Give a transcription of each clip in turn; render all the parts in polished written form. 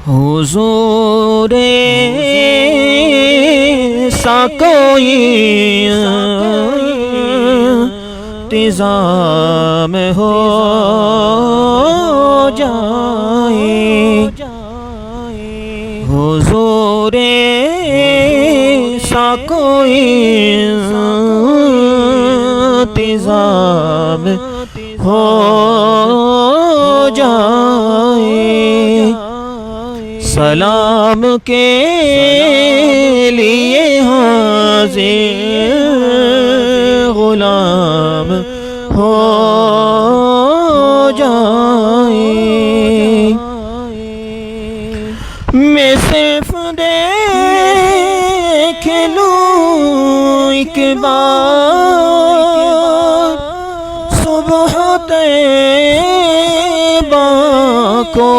حضور سا کوئی انتظام ہو جائے، حضور سا کوئی انتظام ہو جائے، سلام کے لیے حاضر غلام ہو جائے، میں صرف دیکھ لوں ایک بار صبح طیبہ کو،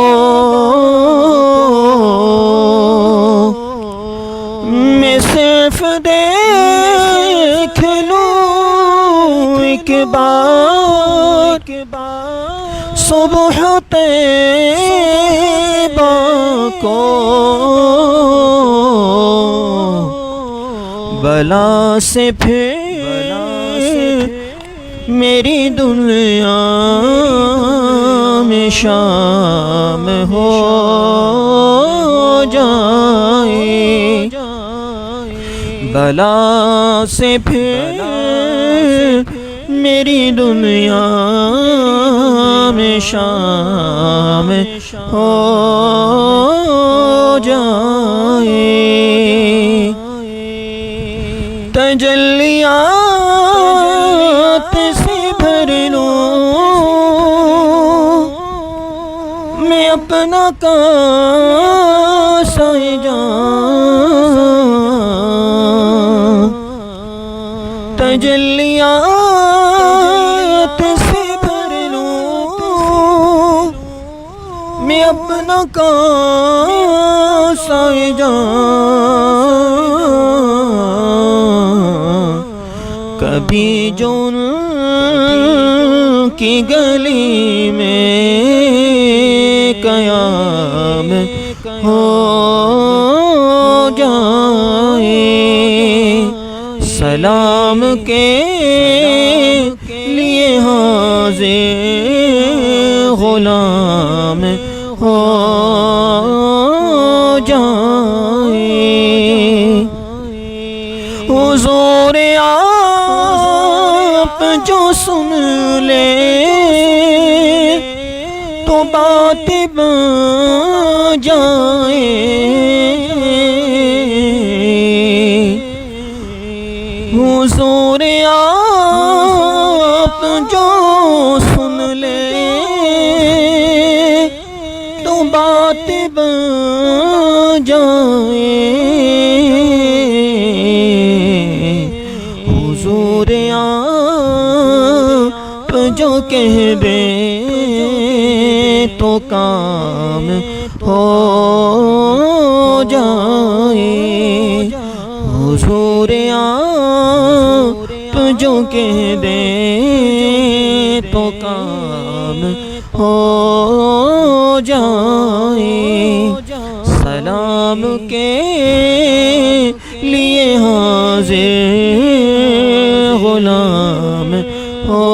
میں صرف دیکھ لوں ایک بار صبح طیبہ کو، بلا سے پھر میری دنیا میں شام ہو جائے، بلا سے پھر میری دنیا میں شام ہو جائے، تجلیات سے بھر لوں میں اپنا کاسہ جان، تجلیات سے بھر لوں میں اپنا کاسہ جان، کبھی جو ان کی گلی میں قیام ہو جائے، سلام کے لیے حاضر غلام ہو جائے، حضور آپ جو سن لے تو بات بن جائے، حضور آپ جو سن لے تو بات بن جائے، حضور آپ جو کہہ دے تو کام ہو جائے، حضور آپ جو کہہ دے تو کام ہو جائے، سلام کے لیے حاضر غلام ہو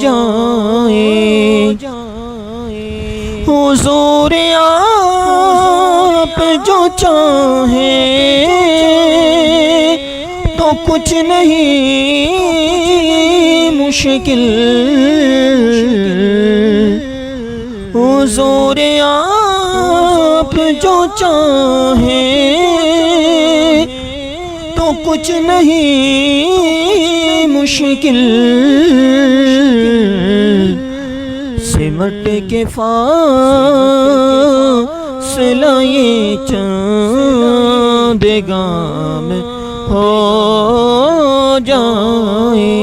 جائے، حضور آپ جو چاہیں تو کچھ نہیں مشکل، حضور آپ جو چاہیں تو کچھ نہیں مشکل، سمٹ کے فاصلہ یہ چاند گام ہو جائے،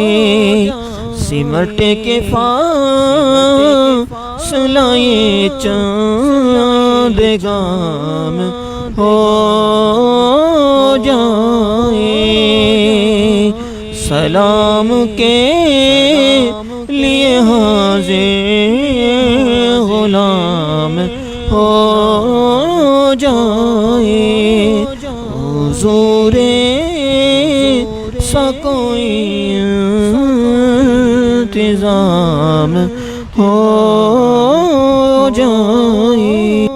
سمٹ کے فاصلہ یہ چاند گام ہو جائے، سلام کے لیے حاضر غلام ہو جائے حضور سا کوئی انتظام ہو جائے.